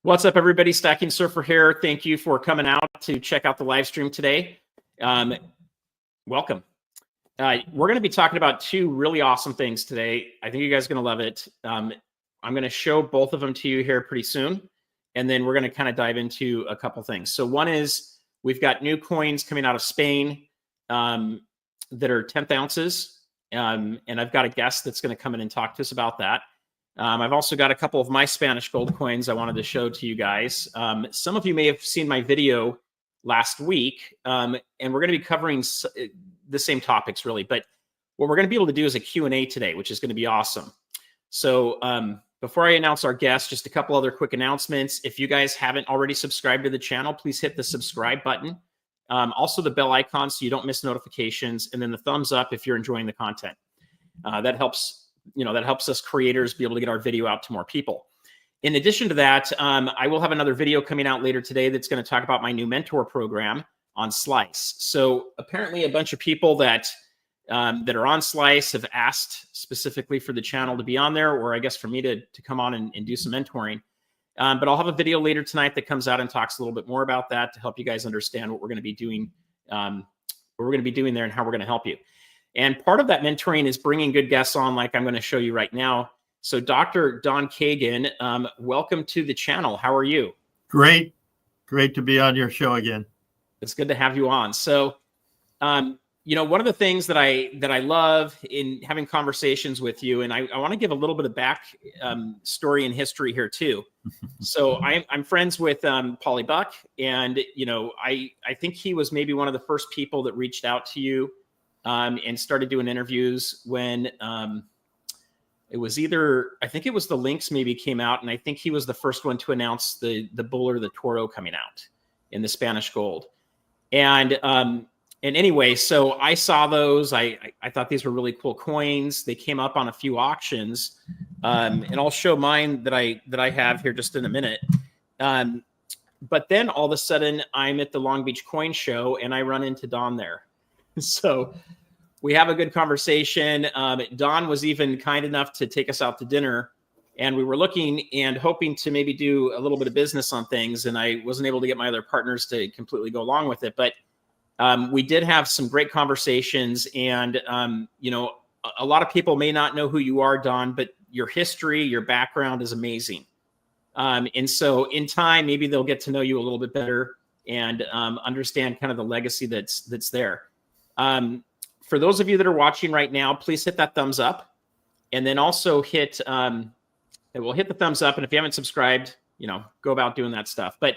What's up, everybody? Stacking Surfer here. Thank you for coming out to check out the live stream today. Welcome. We're going to be talking about two really awesome things today. I think you guys are going to love it. I'm going to show both of them to you here pretty soon, and then we're going to kind of dive into a couple things. So one is we've got new coins coming out of Spain that are 10th ounces, and I've got a guest that's going to come in and talk to us about that. I've also got a couple of my Spanish gold coins I wanted to show to you guys. Some of you may have seen my video last week, and we're going to be covering the same topics, really. But what we're going to be able to do is a Q&A today, which is going to be awesome. So before I announce our guest, just a couple other quick announcements. If you guys haven't already subscribed to the channel, please hit the subscribe button. Also the bell icon so you don't miss notifications, and then the thumbs up if you're enjoying the content. That helps. That helps us creators be able to get our video out to more people. In addition to that, I will have another video coming out later today that's going to talk about my new mentor program on Slice. So apparently a bunch of people that are on Slice have asked specifically for the channel to be on there, or I guess for me to come on and do some mentoring. But I'll have a video later tonight that comes out and talks a little bit more about that to help you guys understand what we're going to be doing, there and how we're going to help you. And part of that mentoring is bringing good guests on, like I'm going to show you right now. So Dr. Don Kagin, welcome to the channel. How are you? Great. Great to be on your show again. It's good to have you on. So, one of the things that I love in having conversations with you, and I want to give a little bit of back story and history here too. So I'm friends with Paulie Buck, and I think he was maybe one of the first people that reached out to you and started doing interviews when it was I think it was the Lynx maybe came out, and I think he was the first one to announce the bull or the toro coming out in the Spanish gold. And anyway, so I saw those. I thought these were really cool coins. They came up on a few auctions, and I'll show mine that I have here just in a minute. But then all of a sudden, I'm at the Long Beach Coin Show, and I run into Don there. So we have a good conversation. Don was even kind enough to take us out to dinner, and we were looking and hoping to maybe do a little bit of business on things. And I wasn't able to get my other partners to completely go along with it, but we did have some great conversations. And, a lot of people may not know who you are, Don, but your history, your background is amazing. And so in time, maybe they'll get to know you a little bit better and understand kind of the legacy that's there. For those of you that are watching right now, please hit that thumbs up, and then also hit the thumbs up. And if you haven't subscribed, go about doing that stuff, but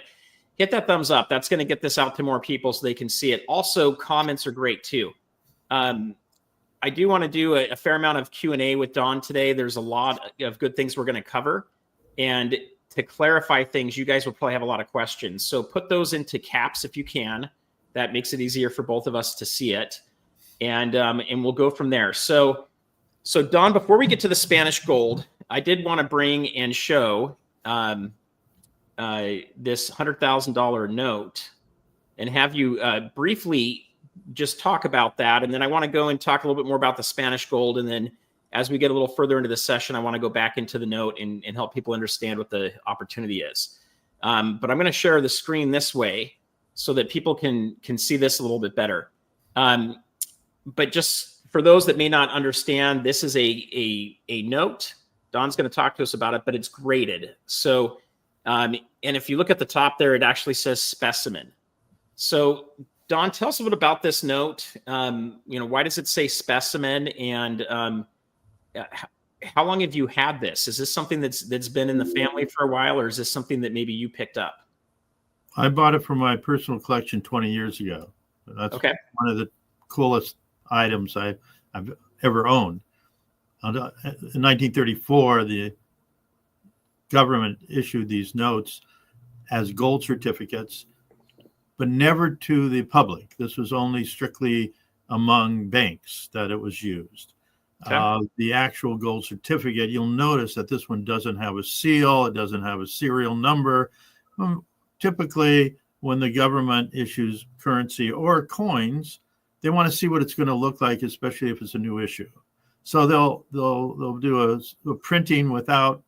hit that thumbs up. That's going to get this out to more people so they can see it. Also, comments are great too. I do want to do a fair amount of Q&A with Don today. There's a lot of good things we're going to cover, and to clarify things, you guys will probably have a lot of questions. So put those into caps if you can. That makes it easier for both of us to see it. And we'll go from there. So Don, before we get to the Spanish gold, I did want to bring and show this $100,000 note and have you briefly just talk about that. And then I want to go and talk a little bit more about the Spanish gold. And then as we get a little further into the session, I want to go back into the note and help people understand what the opportunity is. But I'm going to share the screen this way so that people can see this a little bit better. But just for those that may not understand, this is a note. Don's going to talk to us about it, but it's graded. So, and if you look at the top there, it actually says Specimen. So Don, tell us a bit about this note. Why does it say Specimen? And how long have you had this? Is this something that's been in the family for a while, or is this something that maybe you picked up? I bought it for my personal collection 20 years ago. That's okay. One of the coolest items I've ever owned. In 1934, the government issued these notes as gold certificates, but never to the public. This was only strictly among banks that it was used. Okay. The actual gold certificate, you'll notice that this one doesn't have a seal. It doesn't have a serial number. Typically, when the government issues currency or coins, they want to see what it's going to look like, especially if it's a new issue. So they'll do a printing without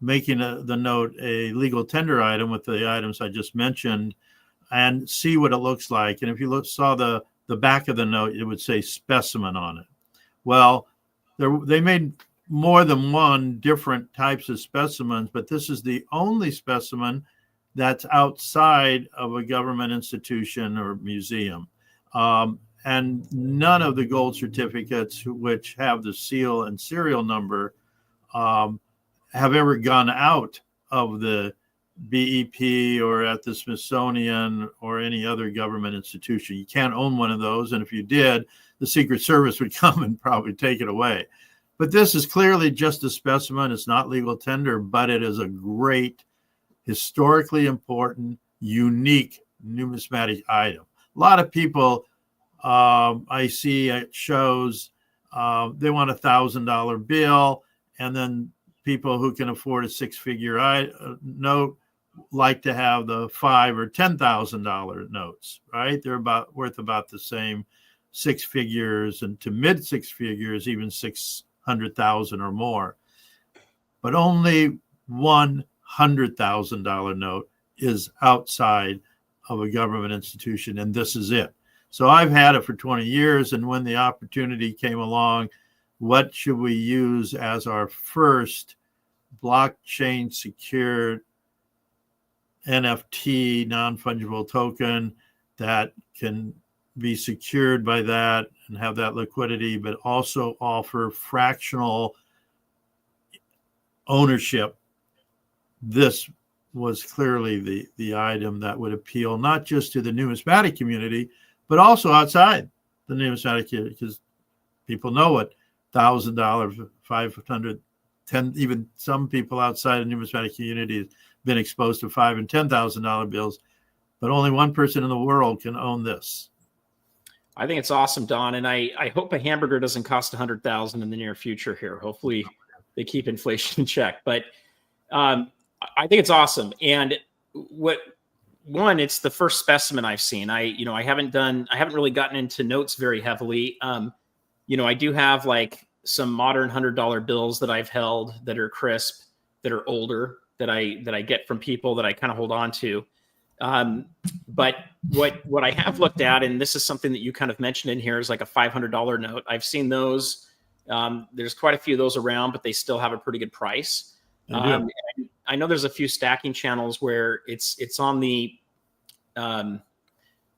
making the note a legal tender item with the items I just mentioned, and see what it looks like. And if you saw the back of the note, it would say specimen on it. Well, they made more than one different types of specimens, but this is the only specimen that's outside of a government institution or museum. And none of the gold certificates which have the seal and serial number have ever gone out of the BEP or at the Smithsonian or any other government institution. You can't own one of those. And if you did, the Secret Service would come and probably take it away. But this is clearly just a specimen. It's not legal tender, but it is a great, historically important, unique numismatic item. A lot of people I see at shows, they want $1,000 bill, and then people who can afford a six-figure note like to have the $5,000 or $10,000 notes, right? They're worth about the same, six figures and to mid six figures, even 600,000 or more. But only $100,000 note is outside of a government institution, and this is it. So I've had it for 20 years, and when the opportunity came along, what should we use as our first blockchain secured NFT, non-fungible token that can be secured by that and have that liquidity, but also offer fractional ownership? This was clearly the item that would appeal not just to the numismatic community, but also outside the numismatic community, because people know what $1,000, 500, 10, even some people outside the numismatic community have been exposed to $5,000 and $10,000 bills, but only one person in the world can own this. I think it's awesome, Don, and I hope a hamburger doesn't cost $100,000 in the near future here. Hopefully, they keep inflation in check. But I think it's awesome. And it's the first specimen I've seen. I haven't really gotten into notes very heavily. I do have like some modern $100 bills that I've held that are crisp, that are older, that I get from people that I kind of hold on to. But what I have looked at, and this is something that you kind of mentioned in here, is like a $500 note. I've seen those. There's quite a few of those around, but they still have a pretty good price. I know there's a few stacking channels where it's on the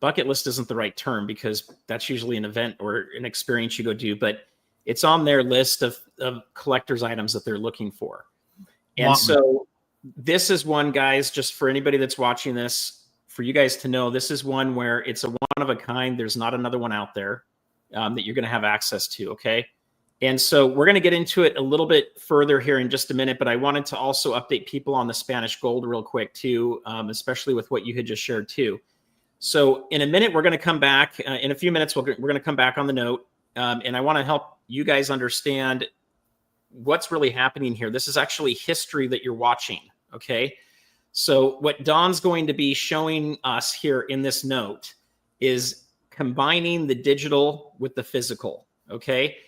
bucket list isn't the right term, because that's usually an event or an experience you go do, but it's on their list of collector's items that they're looking for. And so this is one, guys, just for anybody that's watching this, for you guys to know, this is one where it's a one of a kind. There's not another one out there that you're going to have access to. Okay. And so we're going to get into it a little bit further here in just a minute, but I wanted to also update people on the Spanish gold real quick too, especially with what you had just shared too. So in a minute, we're going to come back. In a few minutes, we're going to come back on the note, and I want to help you guys understand what's really happening here. This is actually history that you're watching, okay? So what Don's going to be showing us here in this note is combining the digital with the physical, okay?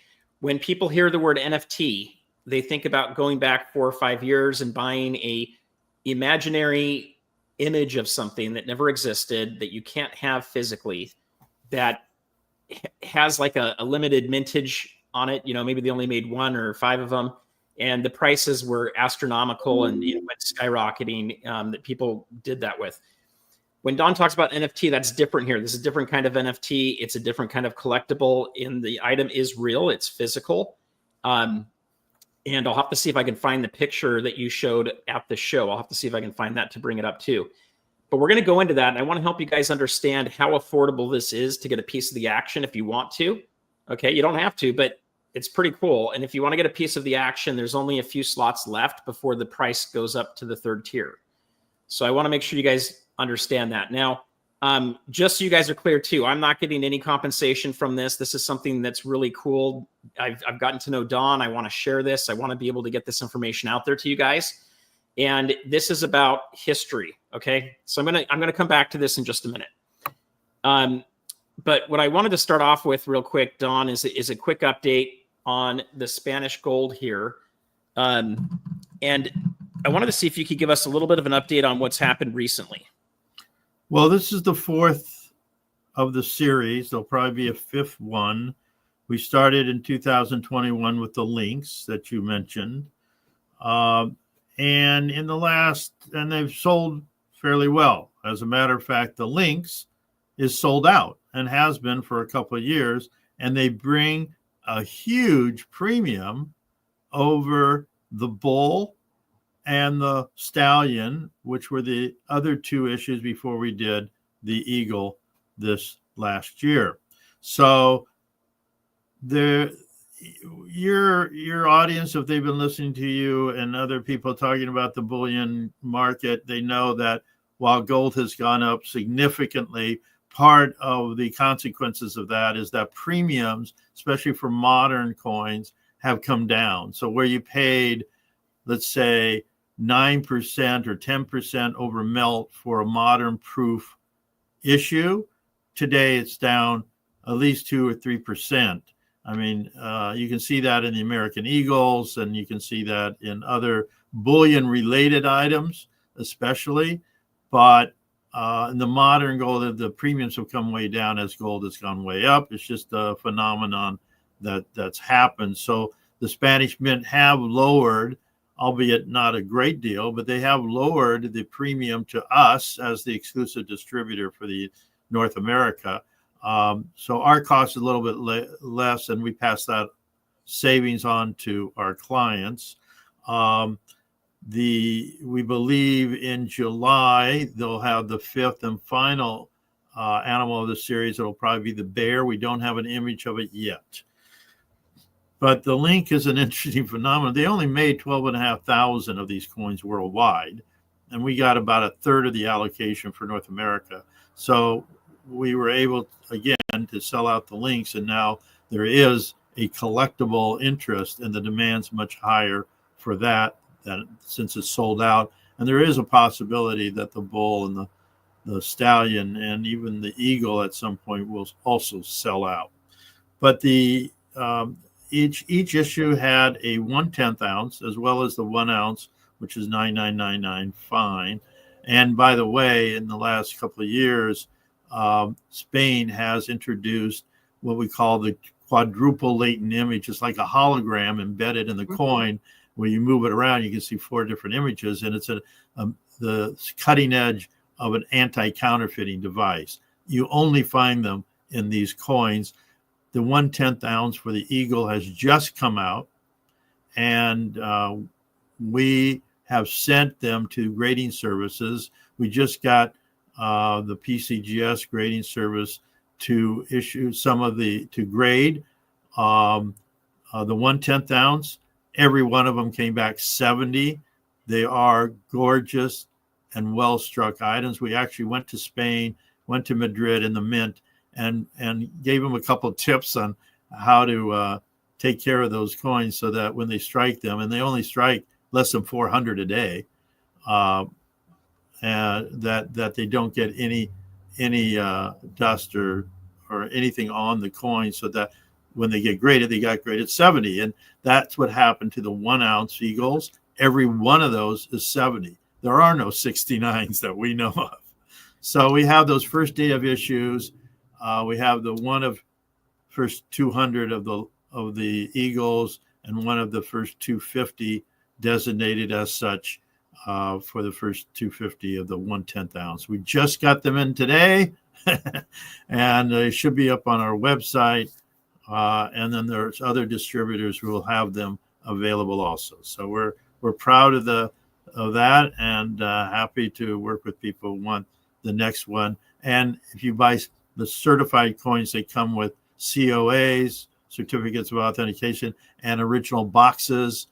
When people hear the word NFT, they think about going back 4 or 5 years and buying a imaginary image of something that never existed, that you can't have physically, that has like a limited mintage on it. Maybe they only made 1 or 5 of them, and the prices were astronomical and went skyrocketing, that people did that with. When Don talks about NFT, that's different here. This is a different kind of NFT. It's a different kind of collectible, and the item is real. It's physical. And I'll have to see if I can find the picture that you showed at the show. I'll have to see if I can find that to bring it up too. But we're going to go into that, and I want to help you guys understand how affordable this is to get a piece of the action if you want to. Okay, you don't have to, but it's pretty cool. And if you want to get a piece of the action, there's only a few slots left before the price goes up to the 3rd tier. So I want to make sure you guys understand that. Now, just so you guys are clear too, I'm not getting any compensation from this. This is something that's really cool. I've gotten to know Don. I want to share this. I want to be able to get this information out there to you guys. And this is about history. Okay. So I'm going to come back to this in just a minute. But what I wanted to start off with real quick, Don, is a quick update on the Spanish gold here. And I wanted to see if you could give us a little bit of an update on what's happened recently. Well, this is the fourth of the series. There'll probably be a fifth one. We started in 2021 with the links that you mentioned. And in the last, and they've sold fairly well. As a matter of fact, the links is sold out and has been for a couple of years. And they bring a huge premium over the bull and the stallion, which were the other two issues before we did the eagle this last year. So your audience, if they've been listening to you and other people talking about the bullion market, they know that while gold has gone up significantly, part of the consequences of that is that premiums, especially for modern coins, have come down. So where you paid, let's say, 9% or 10% over melt for a modern proof issue, today it's down at least 2 or 3%. I mean, you can see that in the American Eagles, and you can see that in other bullion-related items, especially. But in the modern gold, the premiums have come way down as gold has gone way up. It's just a phenomenon that's happened. So the Spanish Mint have lowered, albeit not a great deal, but they have lowered the premium to us as the exclusive distributor for the North America. So our cost is a little bit less, and we pass that savings on to our clients. We believe in July they'll have the fifth and final animal of the series. It'll probably be the bear. We don't have an image of it yet. But the link is an interesting phenomenon. They only made 12,500 of these coins worldwide, and we got about a third of the allocation for North America. So we were able, again, to sell out the links, and now there is a collectible interest, and the demand's much higher for that since it's sold out. And there is a possibility that the bull and the stallion and even the eagle at some point will also sell out. But each issue had a 1/10 ounce as well as the 1 ounce, which is 9999 fine. And by the way, in the last couple of years, Spain has introduced what we call the quadruple latent image. It's like a hologram embedded in the coin. When you move it around, you can see 4 different images, and it's the cutting edge of an anti-counterfeiting device. You only find them in these coins. The 1/10 ounce for the eagle has just come out, and we have sent them to grading services. We just got the PCGS grading service to issue to grade the 1/10 ounce. Every one of them came back 70. They are gorgeous and well-struck items. We actually went to Spain, went to Madrid in the Mint, and gave them a couple of tips on how to take care of those coins so that when they strike them, and they only strike less than 400 a day, that they don't get any dust or anything on the coin, so that when they get graded, they got graded 70. And that's what happened to the 1 ounce eagles. Every one of those is 70. There are no 69s that we know of. So we have those first day of issues. We have the one of first 200 of the eagles, and one of the first 250 designated as such for the first 250 of the 1/10 ounce. We just got them in today, and they should be up on our website. And then there's other distributors who will have them available also. So we're proud of that, and happy to work with people who want the next one. And if you buy the certified coins, they come with COAs, certificates of authentication, and original boxes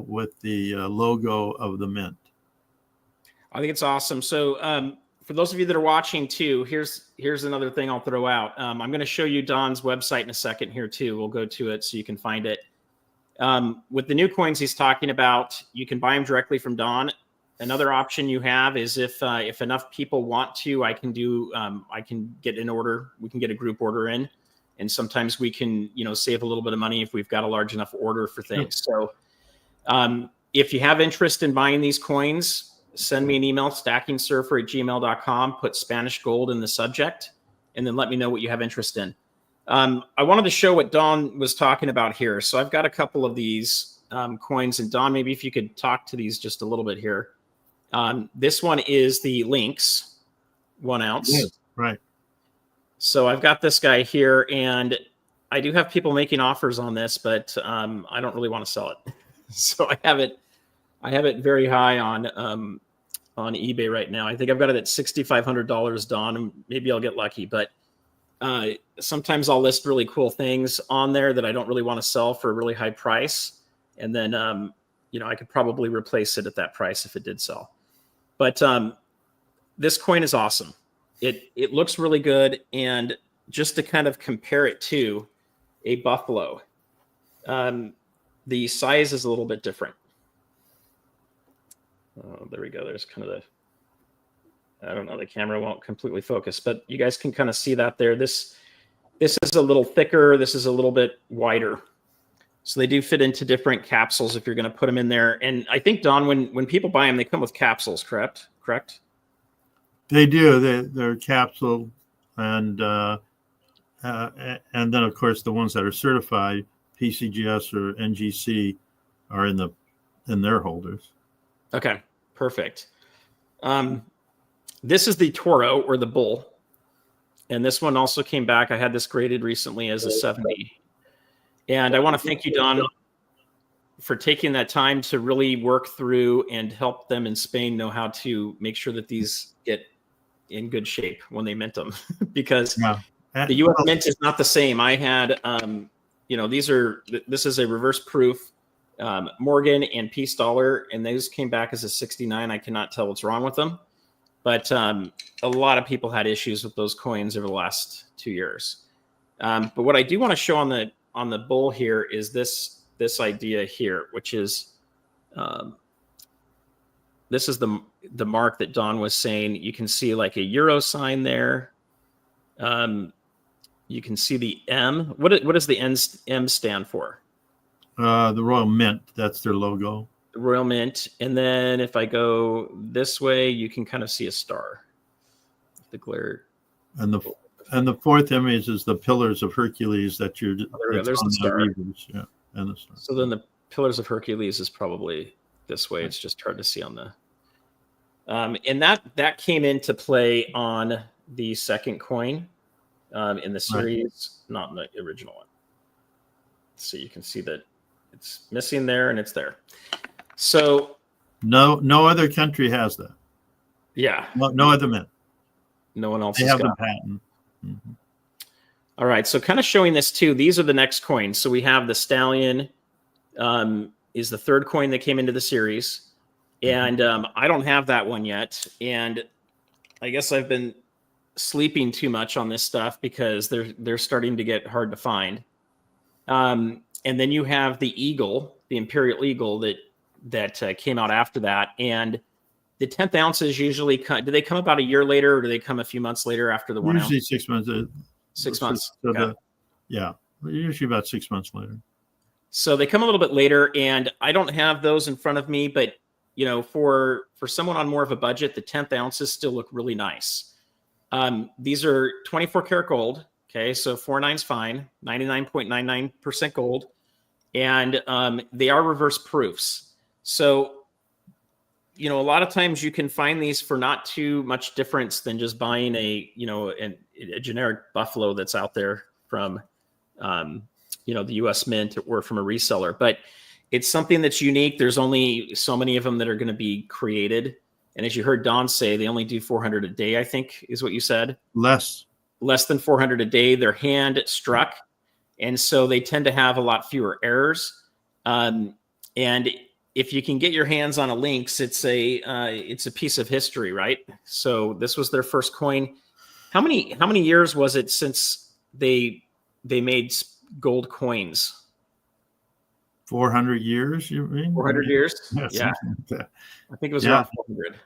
with the logo of the Mint. I think it's awesome. So for those of you that are watching too, here's another thing I'll throw out. I'm going to show you Don's website in a second here too. We'll go to it so you can find it. With the new coins he's talking about, you can buy them directly from Don. Another option you have is if enough people want to, I can get an order. We can get a group order in, and sometimes we can save a little bit of money if we've got a large enough order for things. So If you have interest in buying these coins, send me an email, stackingsurfer@gmail.com, put Spanish gold in the subject, and then let me know what you have interest in. I wanted to show what Don was talking about here. So I've got a couple of these coins, and Don, maybe if you could talk to these just a little bit here. This one is the Lynx 1 ounce. Yeah, right. So I've got this guy here, and I do have people making offers on this, but I don't really want to sell it. So I have it very high on eBay right now. I think I've got it at $6,500, Don, and maybe I'll get lucky. But sometimes I'll list really cool things on there that I don't really want to sell for a really high price, and then I could probably replace it at that price if it did sell. But this coin is awesome. It looks really good, and just to kind of compare it to a buffalo, the size is a little bit different. Oh, there we go. There's kind of I don't know, the camera won't completely focus, but you guys can kind of see that there. This is a little thicker. This is a little bit wider. So they do fit into different capsules if you're going to put them in there. And I think, Don, when people buy them, they come with capsules, correct? They do. They're capsule, and then of course the ones that are certified, PCGS or NGC, are in their holders. Okay, perfect. This is the Toro, or the bull, and this one also came back. I had this graded recently as a 70, and I want to thank you, Don, for taking that time to really work through and help them in Spain know how to make sure that these get in good shape when they mint them, because the U.S. mint is not the same. I had, this is a reverse proof Morgan and Peace Dollar, and those came back as a 69. I cannot tell what's wrong with them, but a lot of people had issues with those coins over the last 2 years. But what I do want to show on the bull here is this idea here, which is this is the mark that Don was saying. You can see like a euro sign there. You can see the M. What does the M stand for? The Royal Mint. That's their logo. The Royal Mint. And then if I go this way, you can kind of see a star. The glare. And the fourth image is the Pillars of Hercules that you're. There's the star. Yeah, and the star. So then the Pillars of Hercules is probably this way. It's just hard to see on the. And that came into play on the second coin in the series, not in the original one. So you can see that it's missing there and it's there. So no other country has that. Yeah. No other mint. No one else has has got got the patent. Mm-hmm. All right. So kind of showing this too. These are the next coins. So we have the Stallion is the third coin that came into the series. And I don't have that one yet. And I guess I've been sleeping too much on this stuff because they're starting to get hard to find. And then you have the Eagle, the Imperial Eagle that came out after that. And the 10th ounces usually do they come about a year later, or do they come a few months later after the 1 ounce? Usually 6 months. 6 months. So okay. Usually about 6 months later. So they come a little bit later, and I don't have those in front of me, but for someone on more of a budget, the 10th ounces still look really nice. These are 24 karat gold. Okay, so 49's fine, 99.99% gold, and they are reverse proofs. So, a lot of times you can find these for not too much difference than just buying a generic buffalo that's out there from, the U.S. Mint or from a reseller. But it's something that's unique. There's only so many of them that are going to be created. And as you heard Don say, they only do 400 a day, I think is what you said. Less than 400 a day. They're hand struck. And so they tend to have a lot fewer errors. And if you can get your hands on a Lynx, it's a piece of history, right? So this was their first coin. How many years was it since they made gold coins? 400 years, you mean? 400 years? Yeah. I think it was around 400.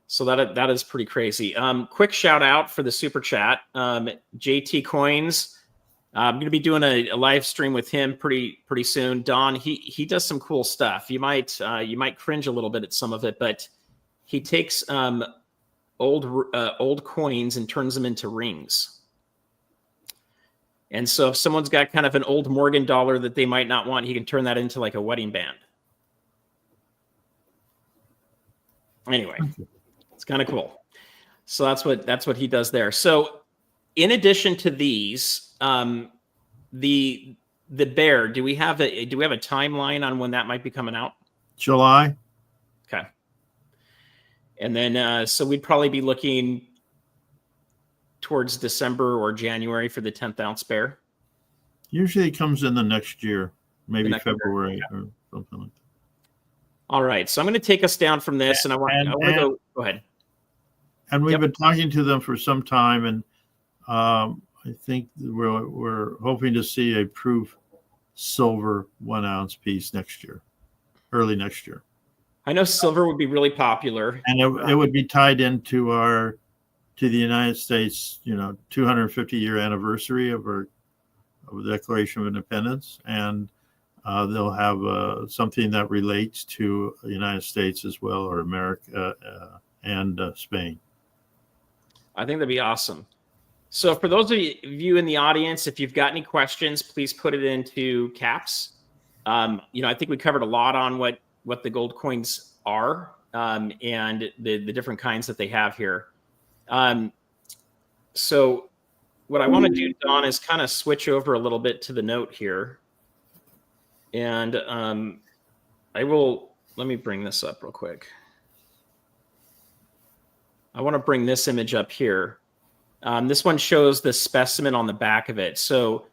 So that is pretty crazy. Quick shout out for the super chat. JT Coins I'm going to be doing a live stream with him pretty soon. Don, he does some cool stuff. You might cringe a little bit at some of it, but he takes old coins and turns them into rings. And so if someone's got kind of an old Morgan dollar that they might not want, he can turn that into like a wedding band. Anyway, it's kind of cool. So that's what he does there. So in addition to these, the bear, do we have a timeline on when that might be coming out? July. Okay. And then so we'd probably be looking towards December or January for the 10th ounce bear. Usually it comes in the next year, maybe February or something like that. All right. So I'm going to take us down from this, and I want to go ahead. And we've been talking to them for some time, and I think we're hoping to see a proof silver 1 ounce piece next year, early next year. I know silver would be really popular, and it would be tied into to the United States, 250-year anniversary of the Declaration of Independence, and they'll have something that relates to the United States as well, or America and Spain. I think that'd be awesome. So for those of you in the audience, if you've got any questions, please put it into caps. I think we covered a lot on what the gold coins are and the different kinds that they have here. So what I want to do, Don, is kind of switch over a little bit to the note here. And let me bring this up real quick. I want to bring this image up here. This one shows the specimen on the back of it. So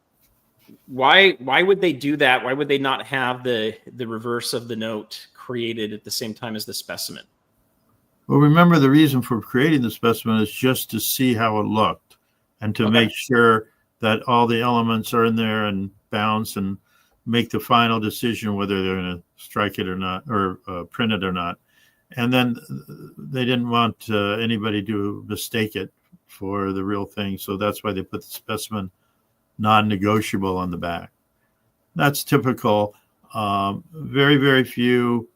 why would they do that? Why would they not have the reverse of the note created at the same time as the specimen? Well, remember, the reason for creating the specimen is just to see how it looked and to make sure that all the elements are in there and bounce and make the final decision whether they're going to strike it or not, or print it or not. And then they didn't want anybody to mistake it for the real thing. So that's why they put the specimen non-negotiable on the back. That's typical. Very, very few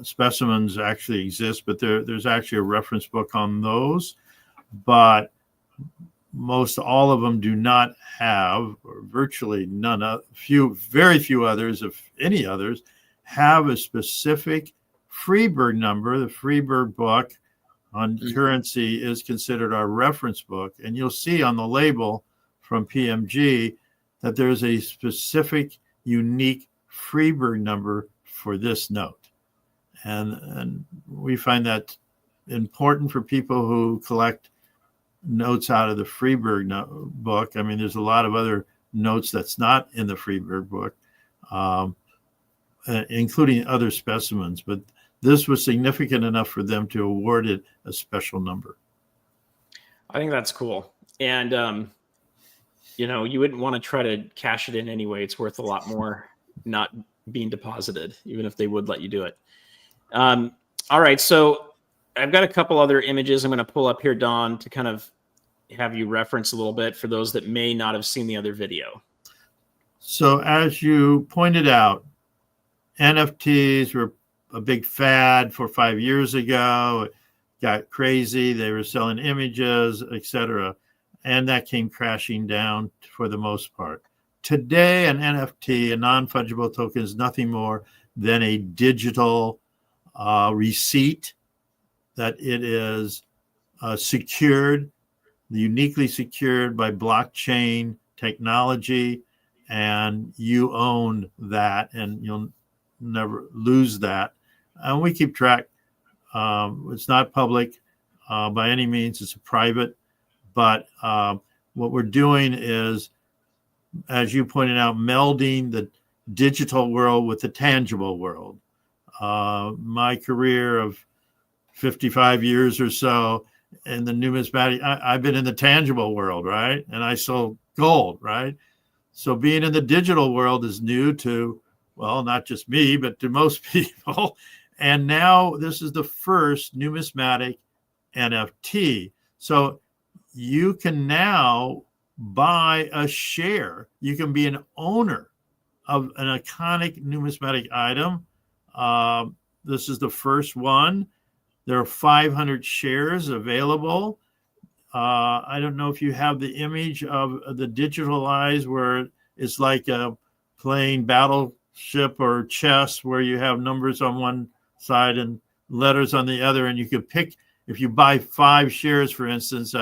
specimens actually exist, but there's actually a reference book on those. But most all of them do not have, or virtually none of, very few others, if any others, have a specific Freeburg number. The Freeburg book on currency is considered our reference book. And you'll see on the label from PMG that there's a specific, unique Freeburg number for this note. And we find that important for people who collect notes out of the Freeburg book. I mean, there's a lot of other notes that's not in the Freeburg book, including other specimens. But this was significant enough for them to award it a special number. I think that's cool. And, you wouldn't want to try to cash it in anyway. It's worth a lot more not being deposited, even if they would let you do it. All right. So I've got a couple other images I'm going to pull up here, Don, to kind of have you reference a little bit for those that may not have seen the other video. So as you pointed out, NFTs were a big fad 5 years ago. It got crazy. They were selling images, etc. And that came crashing down for the most part. Today, an NFT, a non-fungible token, is nothing more than a digital receipt that it is secured, uniquely secured by blockchain technology, and you own that, and you'll never lose that. And we keep track. It's not public by any means. It's a private. But what we're doing is, as you pointed out, melding the digital world with the tangible world. My career of 55 years or so in the numismatic, I've been in the tangible world, right? And I sold gold, right? So being in the digital world is new to, well, not just me, but to most people. And now this is the first numismatic NFT. So you can now buy a share. You can be an owner of an iconic numismatic item. This is the first one. There are 500 shares available. I don't know if you have the image of the digitalized where it's like playing battleship or chess, where you have numbers on one side and letters on the other, and you can pick, if you buy 5 shares, for instance,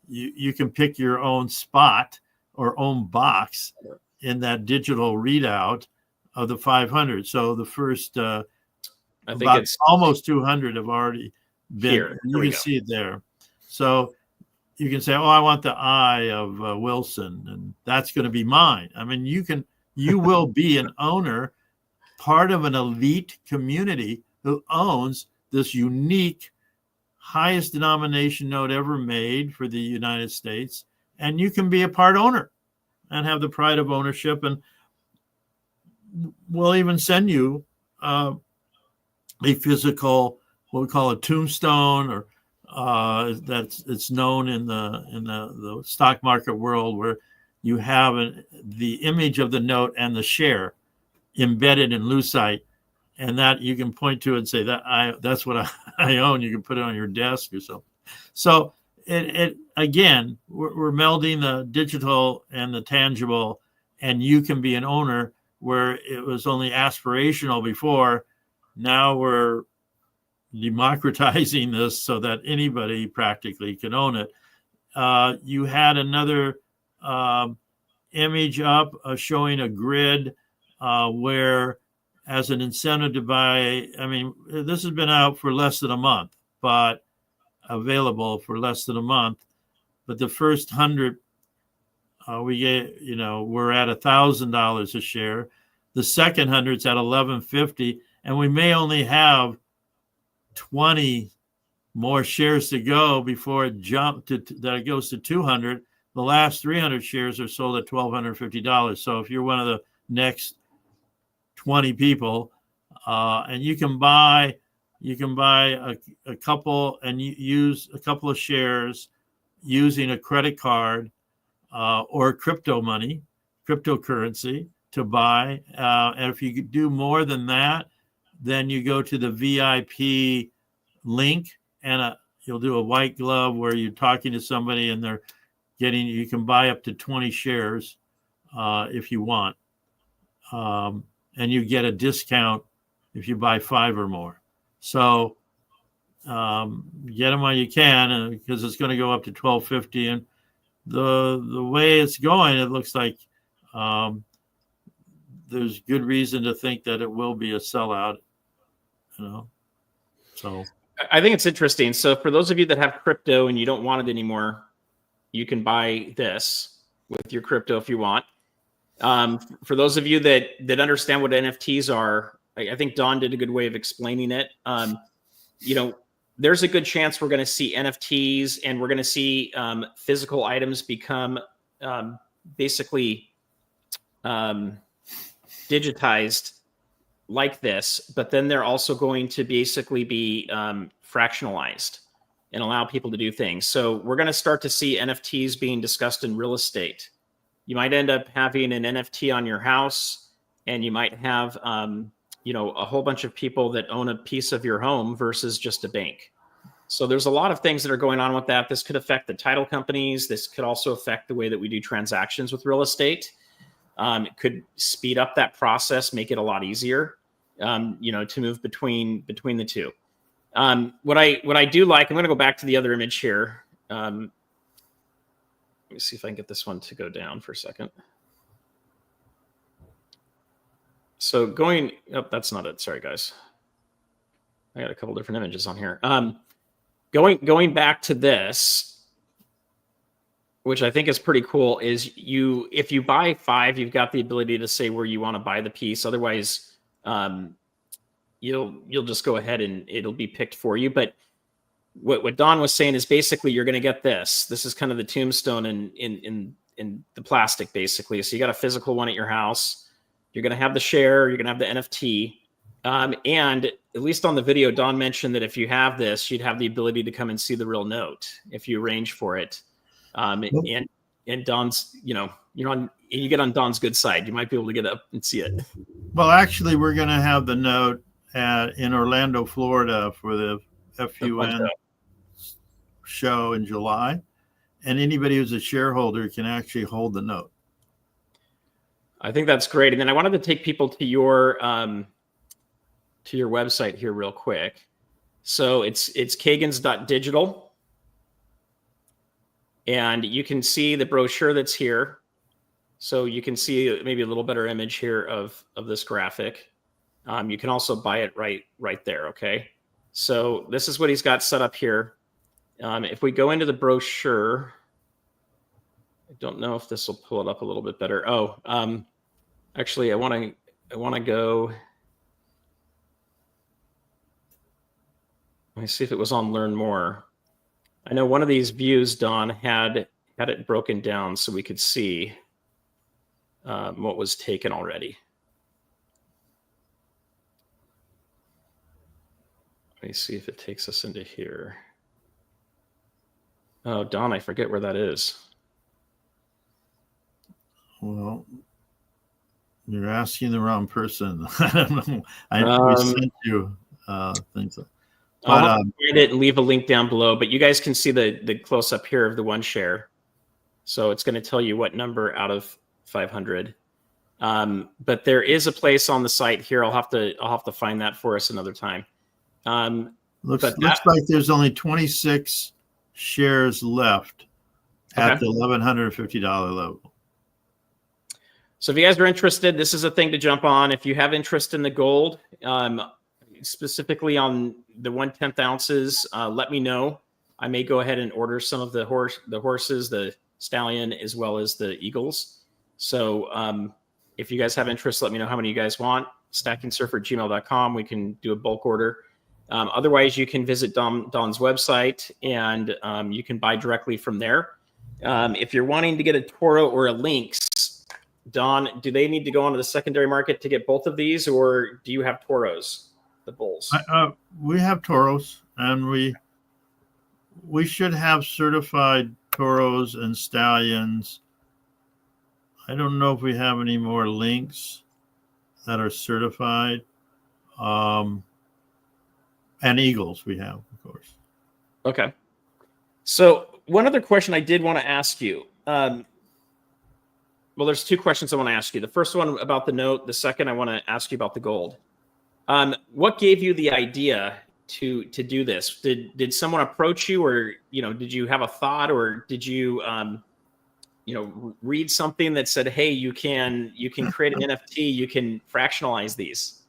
you can pick your own spot or own box in that digital readout of the 500. So the first I think about it's almost 200 have already been here. You can see it there. So you can say, oh, I want the eye of Wilson, and that's going to be mine. I mean, you will be an owner, part of an elite community who owns this unique highest denomination note ever made for the United States. And you can be a part owner and have the pride of ownership. And we'll even send you a physical, what we call a tombstone, or it's known in the stock market world, where you have the image of the note and the share embedded in lucite, and that you can point to and say that's what I own. You can put it on your desk or something. So it again, we're melding the digital and the tangible, and you can be an owner where it was only aspirational before. Now we're democratizing this so that anybody practically can own it. You had another image up showing a grid where, as an incentive to buy, I mean, this has been out for less than a month, but available for less than a month. But the first 100, we get, we're at $1,000 a share. The second 100's at $11.50, and we may only have 20 more shares to go before it that it goes to 200. The last 300 shares are sold at $1,250. So if you're one of the next 20 people, and you can buy a couple and use a couple of shares using a credit card or crypto money, cryptocurrency to buy. And if you do more than that, then you go to the VIP link, and you'll do a white glove where you're talking to somebody and you can buy up to 20 shares if you want. And you get a discount if you buy 5 or more. So get them while you can, because it's going to go up to $12.50. And the way it's going, it looks like there's good reason to think that it will be a sellout. So I think it's interesting. So for those of you that have crypto and you don't want it anymore, you can buy this with your crypto if you want. For those of you that understand what NFTs are, I think Don did a good way of explaining it. There's a good chance we're going to see NFTs, and we're going to see physical items become basically digitized like this, but then they're also going to basically be fractionalized and allow people to do things. So we're going to start to see NFTs being discussed in real estate. You might end up having an NFT on your house, and you might have, a whole bunch of people that own a piece of your home versus just a bank. So there's a lot of things that are going on with that. This could affect the title companies. This could also affect the way that we do transactions with real estate. It could speed up that process, make it a lot easier, to move between the two. What I do like, I'm going to go back to the other image here. Let me see if I can get this one to go down for a second. So that's not it. Sorry, guys. I got a couple different images on here. Going back to this, which I think is pretty cool, is if you buy 5, you've got the ability to say where you want to buy the piece. Otherwise, you'll just go ahead and it'll be picked for you. But what Don was saying is basically you're going to get this. This is kind of the tombstone in the plastic, basically. So you got a physical one at your house. You're going to have the share. You're going to have the NFT. And at least on the video, Don mentioned that if you have this, you'd have the ability to come and see the real note if you arrange for it. And Don's, you get on Don's good side. You might be able to get up and see it. Well, actually, we're going to have the note in Orlando, Florida for the FUN show in July. And anybody who's a shareholder can actually hold the note. I think that's great. And then I wanted to take people to your website here real quick. So it's kagins.digital. And you can see the brochure that's here. So you can see maybe a little better image here of this graphic. You can also buy it right there, okay? So this is what he's got set up here. If we go into the brochure, I don't know if this will pull it up a little bit better. Oh, actually, I want to go. Let me see if it was on Learn More. I know one of these views, Don, had it broken down so we could see what was taken already. Let me see if it takes us into here. Oh, Don, I forget where that is. Well, you're asking the wrong person. I don't know. We sent you things. I'll find it and leave a link down below, but you guys can see the close up here of the one share. So it's going to tell you what number out of 500. But there is a place on the site here. I'll have to find that for us another time. Looks like there's only 26 shares left at the $1,150 level. So if you guys are interested, this is a thing to jump on. If you have interest in the gold, specifically on the 1/10 ounces, let me know. I may go ahead and order some of the horses, the stallion, as well as the eagles. So if you guys have interest, let me know how many you guys want. stackingsurfer@gmail.com. We can do a bulk order. Otherwise, you can visit Don's website and you can buy directly from there. If you're wanting to get a Toro or a Lynx, Don, do they need to go onto the secondary market to get both of these, or do you have Toros, the bulls? We have Toros, and we should have certified Toros and stallions. I don't know if we have any more Lynx that are certified. And eagles we have, of course. Okay. So one other question I did want to ask you. Well, there's two questions I want to ask you. The first one about the note. The second, I want to ask you about the gold. What gave you the idea to do this? Did someone approach you, or did you have a thought, or did you read something that said, "Hey, you can create an NFT, you can fractionalize these"?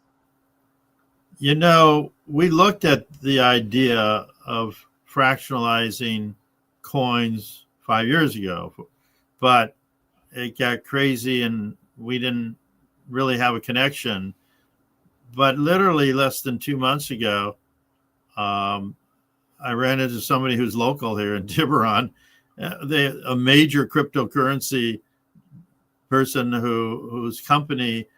We looked at the idea of fractionalizing coins 5 years ago, but it got crazy and we didn't really have a connection. But literally less than 2 months ago, I ran into somebody who's local here in Tiburon, a major cryptocurrency person whose company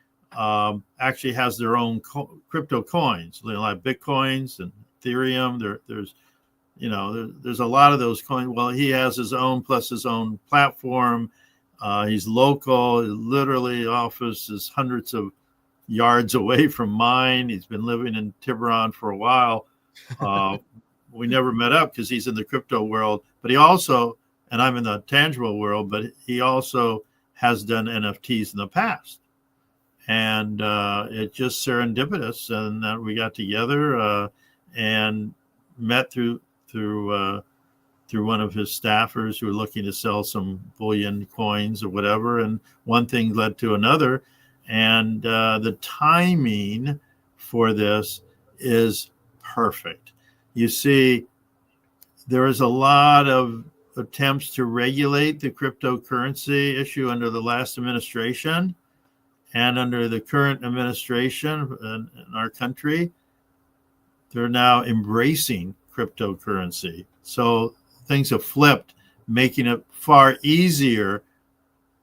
actually has their own crypto coins, like Bitcoins and Ethereum. There's a lot of those coins. Well, he has his own plus his own platform. He's local. Literally, office is hundreds of yards away from mine. He's been living in Tiburon for a while. We never met up because he's in the crypto world, but he also, and I'm in the tangible world, but he also has done NFTs in the past. And it just serendipitous, and that we got together and met through one of his staffers who were looking to sell some bullion coins or whatever. And one thing led to another. And the timing for this is perfect. You see, there is a lot of attempts to regulate the cryptocurrency issue under the last administration. And under the current administration in our country, they're now embracing cryptocurrency. So things have flipped, making it far easier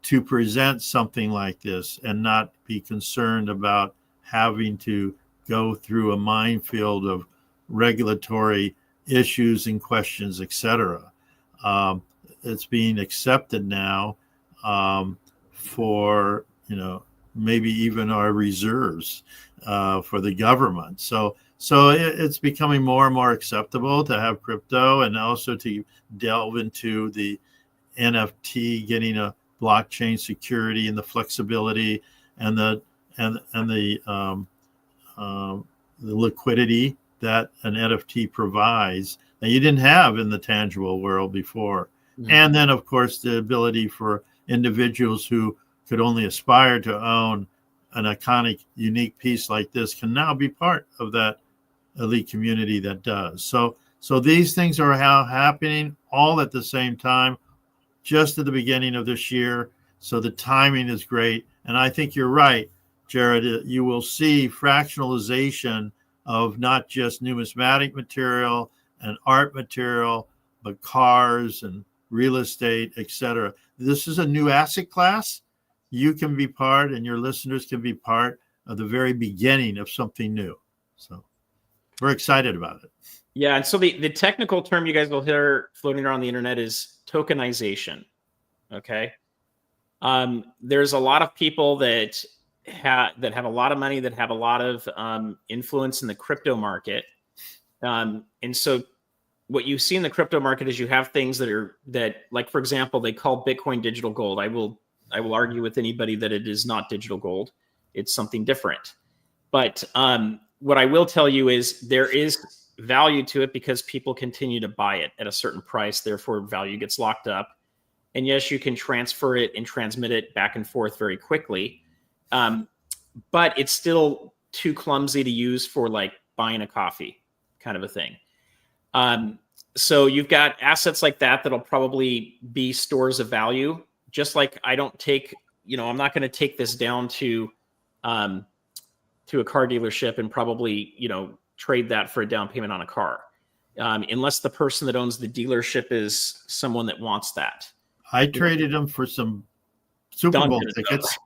to present something like this and not be concerned about having to go through a minefield of regulatory issues and questions, etc. it's being accepted now for maybe even our reserves for the government. So it's becoming more and more acceptable to have crypto, and also to delve into the NFT, getting a blockchain security and the flexibility and the liquidity that an NFT provides that you didn't have in the tangible world before. Mm-hmm. And then, of course, the ability for individuals who could only aspire to own an iconic, unique piece like this can now be part of that elite community that does. So these things are happening all at the same time, just at the beginning of this year. So the timing is great. And I think you're right, Jared. You will see fractionalization of not just numismatic material and art material, but cars and real estate, etc. This is a new asset class. You can be part, and your listeners can be part of the very beginning of something new. So we're excited about it. Yeah, and so the technical term you guys will hear floating around the internet is tokenization. Okay. There's a lot of people that have a lot of money, that have a lot of influence in the crypto market. And so what you see in the crypto market is you have things that like, for example, they call Bitcoin digital gold. I will argue with anybody that it is not digital gold. It's something different. But what I will tell you is there is value to it because people continue to buy it at a certain price. Therefore, value gets locked up. And yes, you can transfer it and transmit it back and forth very quickly. But it's still too clumsy to use for like buying a coffee kind of a thing. So you've got assets like that that'll probably be stores of value. Just like I don't take, I'm not going to take this down to a car dealership and probably, trade that for a down payment on a car. Unless the person that owns the dealership is someone that wants that. I traded them for some Super Bowl tickets.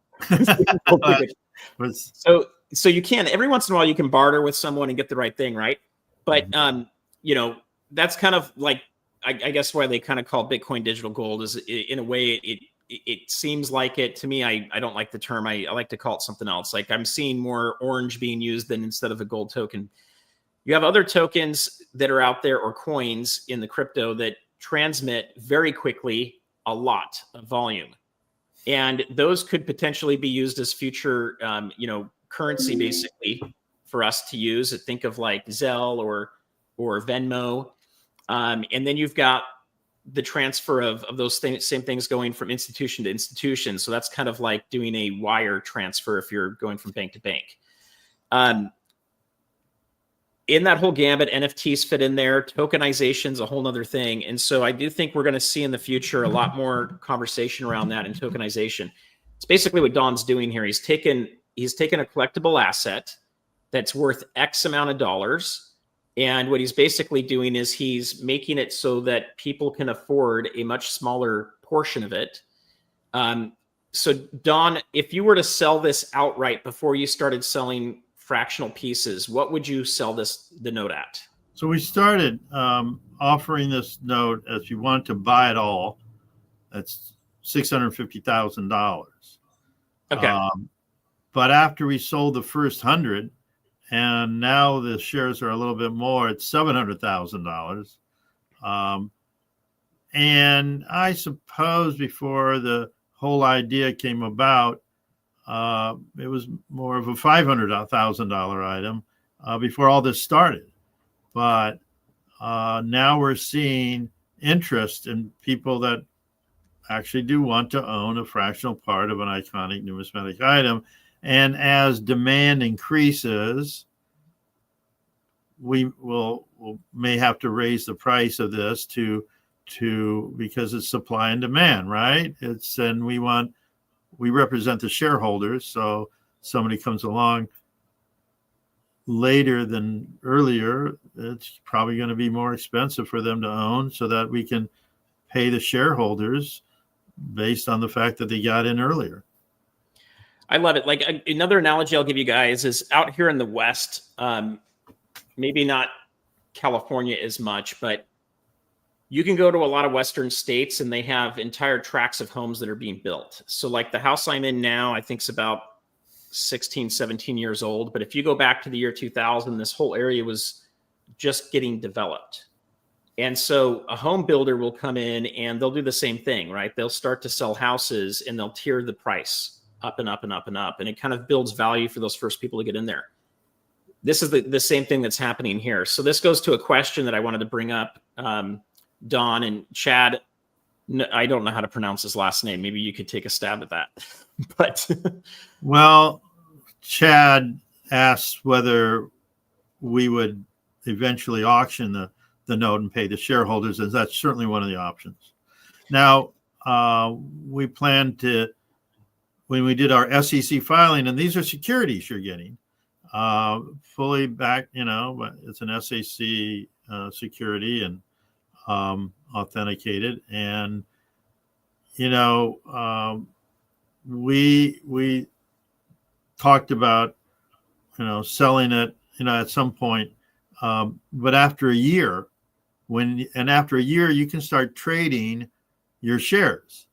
So you can, every once in a while you can barter with someone and get the right thing, right? But that's kind of like, I guess why they kind of call Bitcoin digital gold is in a way it seems like it to me. I don't like the term. I like to call it something else. Like I'm seeing more orange being used than instead of a gold token. You have other tokens that are out there or coins in the crypto that transmit very quickly a lot of volume. And those could potentially be used as future, currency basically for us to use. Think of like Zelle or Venmo. And then you've got the transfer of those same things going from institution to institution. So that's kind of like doing a wire transfer if you're going from bank to bank. In that whole gambit, NFTs fit in there. Tokenization is a whole nother thing. And so I do think we're going to see in the future a lot more conversation around that and tokenization. It's basically what Don's doing here. He's taken a collectible asset that's worth X amount of dollars. And what he's basically doing is he's making it so that people can afford a much smaller portion of it. So Don, if you were to sell this outright before you started selling fractional pieces, what would you sell the note at? So we started offering this note as you want to buy it all. That's $650,000. Okay. But after we sold the first 100, and now the shares are a little bit more, it's $700,000. And I suppose before the whole idea came about, it was more of a $500,000 item before all this started. But now we're seeing interest in people that actually do want to own a fractional part of an iconic numismatic item. And as demand increases, we may have to raise the price of this to because it's supply and demand, right? We represent the shareholders, so somebody comes along later than earlier, it's probably going to be more expensive for them to own, so that we can pay the shareholders based on the fact that they got in earlier. I love it. Like another analogy I'll give you guys is out here in the West, maybe not California as much, but you can go to a lot of Western states and they have entire tracts of homes that are being built. So like the house I'm in now, I think it's about 16, 17 years old. But if you go back to the year 2000, this whole area was just getting developed. And so a home builder will come in and they'll do the same thing, right? They'll start to sell houses and they'll tier the price up and up and up and up. And it kind of builds value for those first people to get in there. This is the same thing that's happening here. So this goes to a question that I wanted to bring up. Don and Chad, I don't know how to pronounce his last name. Maybe you could take a stab at that. But well, Chad asked whether we would eventually auction the note and pay the shareholders, and that's certainly one of the options. Now, we plan to, when we did our SEC filing, and these are securities you're getting, fully backed, but it's an SEC security and authenticated. And, we talked about, selling it, at some point. But after a year, after a year, you can start trading your shares.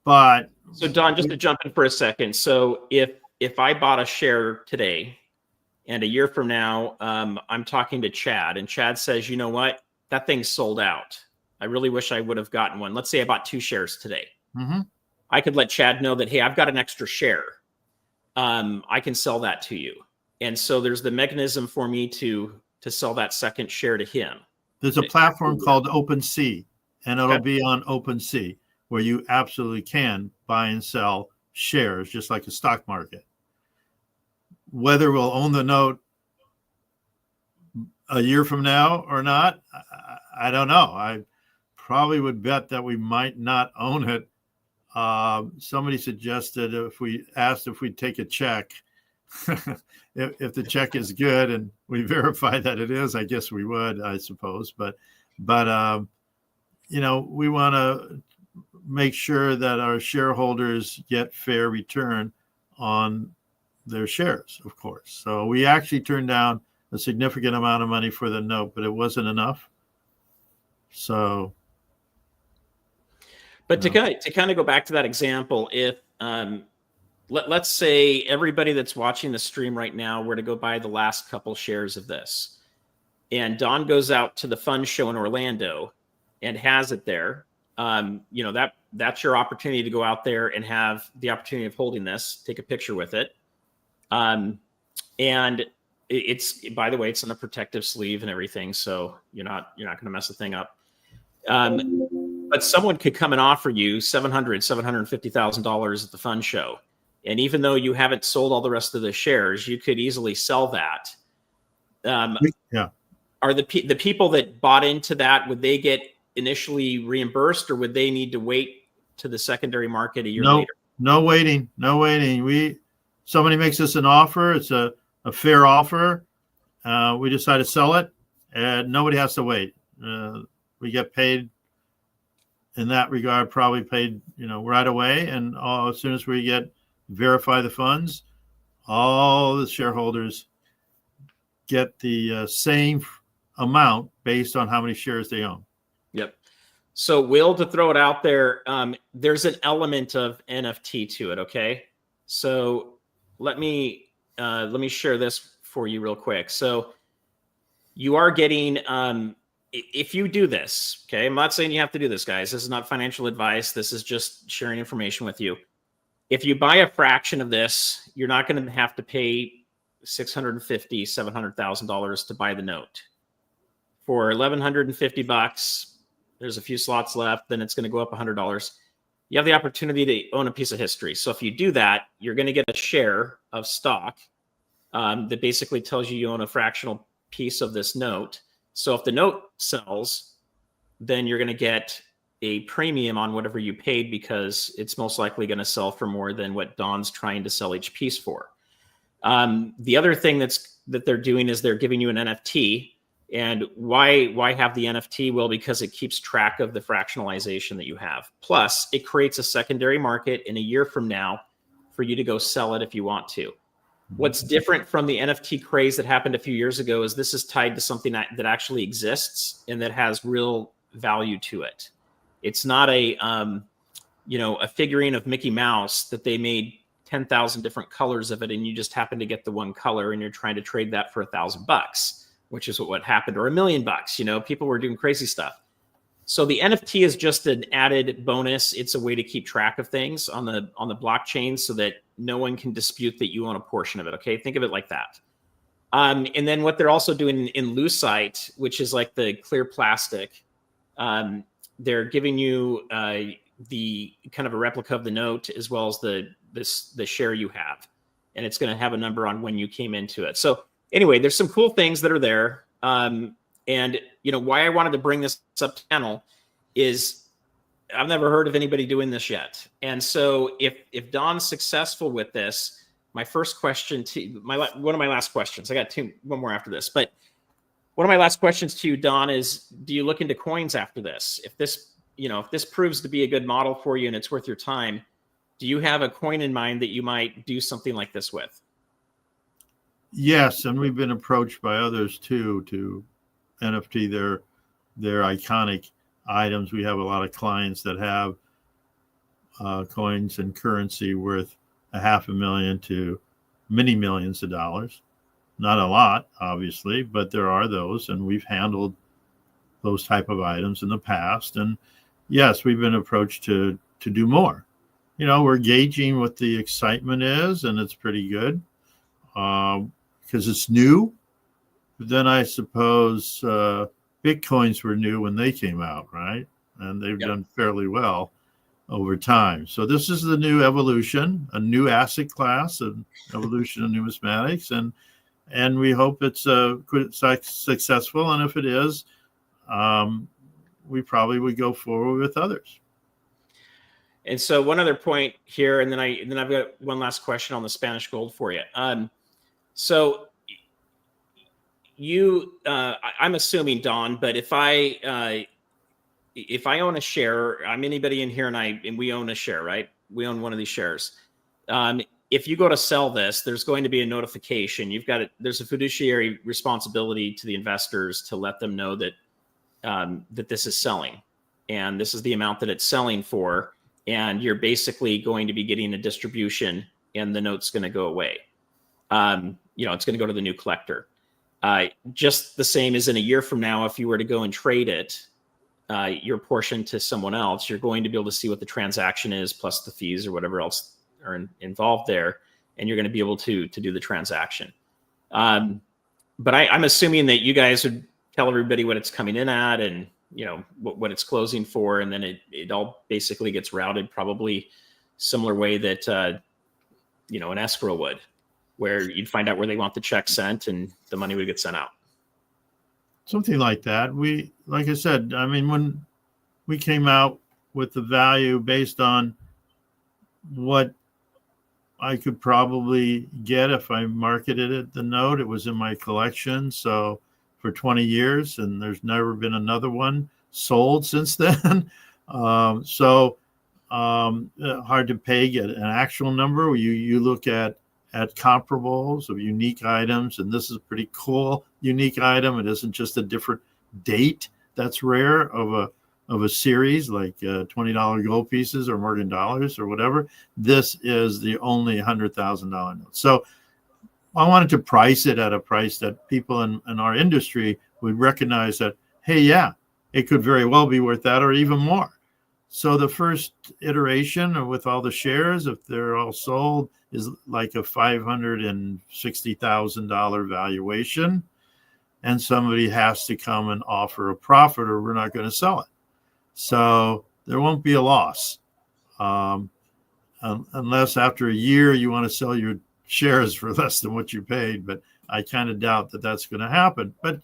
But so Don, just to jump in for a second. So if I bought a share today and a year from now, I'm talking to Chad and Chad says, you know what, that thing's sold out. I really wish I would have gotten one. Let's say I bought 2 shares today. Mm-hmm. I could let Chad know that, hey, I've got an extra share. I can sell that to you. And so there's the mechanism for me to sell that second share to him. There's a platform called OpenSea, and it'll be on OpenSea, where you absolutely can buy and sell shares, just like a stock market. Whether we'll own the note a year from now or not, I don't know. I probably would bet that we might not own it. Somebody suggested if we asked if we'd take a check, if the check is good and we verify that it is, I guess we would, I suppose. But we want to make sure that our shareholders get fair return on their shares, of course. So we actually turned down a significant amount of money for the note, but it wasn't enough. So, but to kind of go back to that example, if let's say everybody that's watching the stream right now were to go buy the last couple shares of this, and Don goes out to the fund show in Orlando and has it there, that's your opportunity to go out there and have the opportunity of holding this, take a picture with it. And it's, by the way, it's in a protective sleeve and everything. So you're not going to mess the thing up. But someone could come and offer you $750,000 at the fund show. And even though you haven't sold all the rest of the shares, you could easily sell that. Are the people that bought into that, would they get initially reimbursed, or would they need to wait to the secondary market a year later? No waiting. Somebody makes us an offer. It's a fair offer. We decide to sell it, and nobody has to wait. We get paid in that regard, probably paid, right away. And as soon as we verify the funds, all the shareholders get the same amount based on how many shares they own. Yep. So Will, to throw it out there, there's an element of NFT to it. Okay. So let me share this for you real quick. So you are getting, if you do this, okay, I'm not saying you have to do this, guys. This is not financial advice. This is just sharing information with you. If you buy a fraction of this, you're not going to have to pay $650,000, $700,000 to buy the note. For $1,150, there's a few slots left. Then it's going to go up $100. You have the opportunity to own a piece of history. So if you do that, you're going to get a share of stock that basically tells you own a fractional piece of this note. So if the note sells, then you're going to get a premium on whatever you paid, because it's most likely going to sell for more than what Don's trying to sell each piece for. The other thing that they're doing is they're giving you an NFT. And why have the NFT? Well, because it keeps track of the fractionalization that you have. Plus, it creates a secondary market in a year from now for you to go sell it if you want to. What's different from the NFT craze that happened a few years ago is this is tied to something that actually exists and that has real value to it. It's not a a figurine of Mickey Mouse that they made 10,000 different colors of it, and you just happen to get the one color, and you're trying to trade that for $1,000, which is what happened, or $1 million. People were doing crazy stuff. So the NFT is just an added bonus. It's a way to keep track of things on the blockchain so that no one can dispute that you own a portion of it. Okay, think of it like that. And then what they're also doing in Lucite, which is like the clear plastic, they're giving you the kind of a replica of the note as well as the share you have, and it's going to have a number on when you came into it. So anyway, there's some cool things that are there. And why I wanted to bring this up to panel is I've never heard of anybody doing this yet. And so if Don's successful with this, my first question to one of my last questions, I got one more after this, but one of my last questions to you, Don, is do you look into coins after this? If this proves to be a good model for you and it's worth your time, do you have a coin in mind that you might do something like this with? Yes, and we've been approached by others too to NFT their iconic items. We have a lot of clients that have coins and currency worth $500,000 to many millions of dollars. Not a lot, obviously, but there are those, and we've handled those type of items in the past. And yes, we've been approached to do more. We're gauging what the excitement is, and it's pretty good because it's new. But then I suppose Bitcoins were new when they came out, right? And they've done fairly well over time. So this is the new evolution, a new asset class, an evolution of numismatics, and we hope it's successful. And if it is, we probably would go forward with others. And so one other point here, and then I've got one last question on the Spanish gold for you. So I'm assuming, Don, but if I own a share, I'm anybody in here and we own a share, right? We own one of these shares. If you go to sell this, there's going to be a notification. There's a fiduciary responsibility to the investors to let them know that that this is selling, and this is the amount that it's selling for, and you're basically going to be getting a distribution, and the note's going to go away. It's going to go to the new collector. Just the same as in a year from now, if you were to go and trade it, your portion to someone else, you're going to be able to see what the transaction is plus the fees or whatever else are involved there, and you're going to be able to do the transaction. But I'm assuming that you guys would tell everybody what it's coming in at and what it's closing for, and then it all basically gets routed probably similar way that an escrow would, where you'd find out where they want the check sent and the money would get sent out. Something like that. Like I said, when we came out with the value based on what I could probably get if I marketed it, the note, it was in my collection. So for 20 years, and there's never been another one sold since then. Hard to peg an actual number. You look at comparables of unique items, and this is a pretty cool unique item. It isn't just a different date that's rare of a series like $20 gold pieces or Morgan dollars or whatever. This is the only $100,000 note. So I wanted to price it at a price that people in our industry would recognize that, hey, yeah, it could very well be worth that or even more. So the first iteration with all the shares, if they're all sold, is like a $560,000 valuation. And somebody has to come and offer a profit or we're not going to sell it. So there won't be a loss. Unless after a year you want to sell your shares for less than what you paid. But I kind of doubt that that's going to happen. But,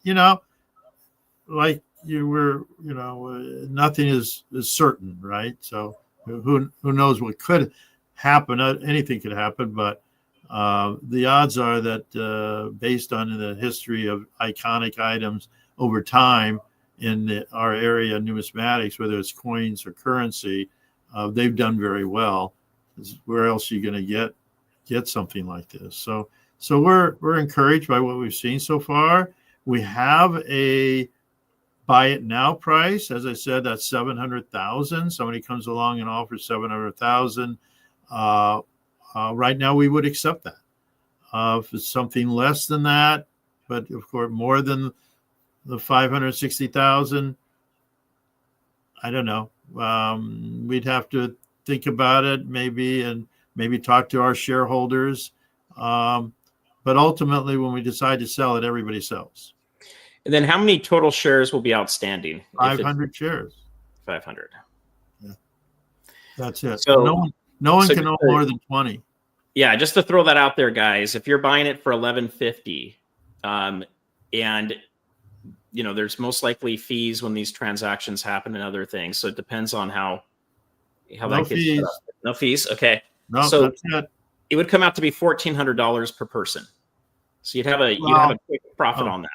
like nothing is certain, right? So who knows what could happen? Anything could happen, but the odds are that based on the history of iconic items over time in our area, numismatics, whether it's coins or currency, they've done very well. Where else are you going to get something like this? So we're encouraged by what we've seen so far. We have a buy it now price, as I said, that's 700,000. Somebody comes along and offers 700,000. Right now, we would accept that. If it's something less than that, but of course more than the 560,000, I don't know. We'd have to think about it, and maybe talk to our shareholders. But ultimately, when we decide to sell it, everybody sells. And then how many total shares will be outstanding? 500 shares. 500. Yeah, that's it. So no one can own more than 20. Yeah, just to throw that out there, guys. If you're buying it for $11.50, and there's most likely fees when these transactions happen and other things. So it depends on how No that gets fees. set up. No fees. Okay. No, so that's it. It would come out to be $1,400 per person. So you'd have a quick profit on that.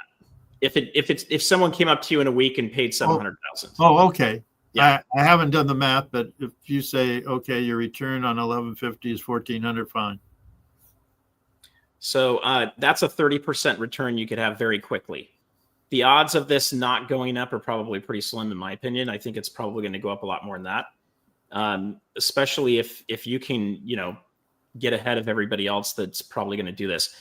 If someone came up to you in a week and paid 700,000. Oh, okay. Yeah. I haven't done the math, but if you say, okay, your return on 1150 is 1,400, fine. So that's a 30% return you could have very quickly. The odds of this not going up are probably pretty slim, in my opinion. I think it's probably going to go up a lot more than that, especially if you can, get ahead of everybody else that's probably going to do this.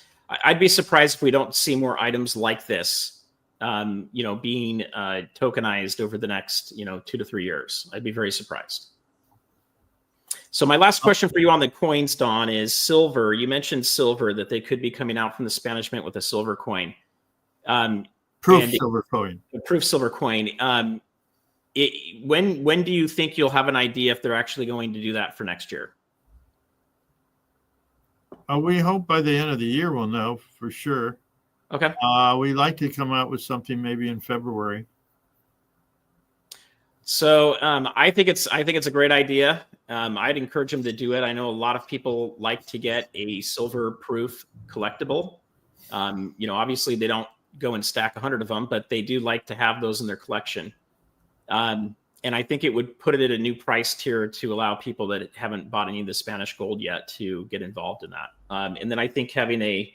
I'd be surprised if we don't see more items like this, being tokenized over the next, 2 to 3 years. I'd be very surprised. So my last question for you on the coins, Don, is silver. You mentioned silver, that they could be coming out from the Spanish Mint with a silver coin. Proof silver coin. Proof silver coin. When do you think you'll have an idea if they're actually going to do that for next year? We hope by the end of the year we'll know for sure. Okay. We like to come out with something maybe in February. So I think it's a great idea. I'd encourage them to do it. I know a lot of people like to get a silver proof collectible. Obviously they don't go and stack 100 of them, but they do like to have those in their collection. And I think it would put it at a new price tier to allow people that haven't bought any of the Spanish gold yet to get involved in that. And then I think having a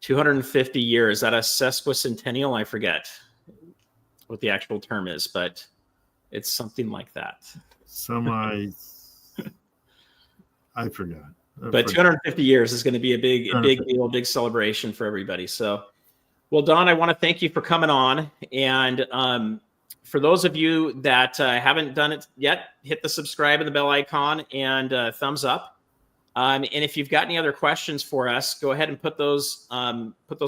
250 year, is that a sesquicentennial? I forget what the actual term is, but it's something like that. I forgot. But 250 years is going to be a big deal, big celebration for everybody. So, well, Don, I want to thank you for coming on. And for those of you that haven't done it yet, hit the subscribe and the bell icon and thumbs up. And if you've got any other questions for us, go ahead and put those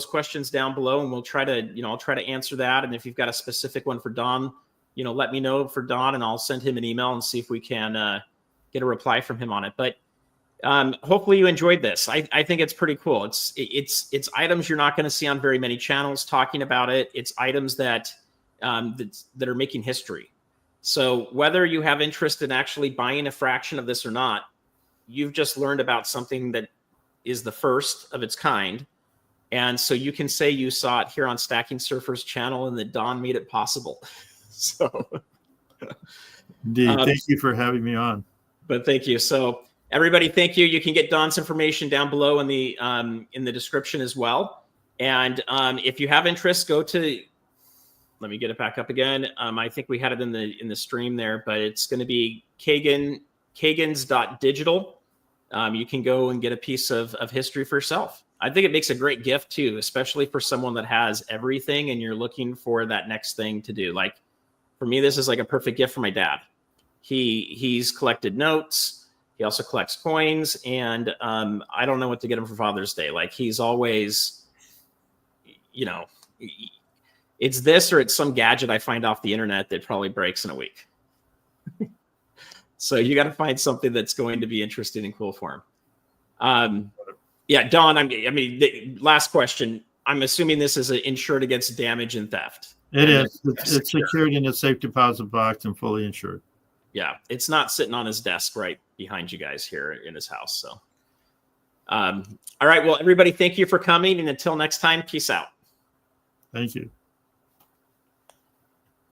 questions down below, and we'll try to, I'll try to answer that. And if you've got a specific one for Don, let me know for Don, and I'll send him an email and see if we can get a reply from him on it. But hopefully you enjoyed this. I think it's pretty cool. It's items you're not going to see on very many channels talking about it. It's items that are making history. So whether you have interest in actually buying a fraction of this or not, you've just learned about something that is the first of its kind. And so you can say you saw it here on Stacking Surfers channel and that Don made it possible. So indeed, thank you for having me on. But thank you. So everybody, thank you. You can get Don's information down below in the description as well. And if you have interest, go to, let me get it back up again. I think we had it in the stream there, but it's going to be Kagins.digital. You can go and get a piece of history for yourself. I think it makes a great gift too, especially for someone that has everything and you're looking for that next thing to do. Like for me, this is like a perfect gift for my dad. He's collected notes. He also collects coins, and I don't know what to get him for Father's Day. Like he's always, it's this or it's some gadget I find off the internet that probably breaks in a week. So you got to find something that's going to be interesting and cool for him. Yeah, Don, the last question. I'm assuming this is insured against damage and theft. It is. It's secured in a safe deposit box and fully insured. Yeah, it's not sitting on his desk right behind you guys here in his house. So, all right. Well, everybody, thank you for coming. And until next time, peace out. Thank you.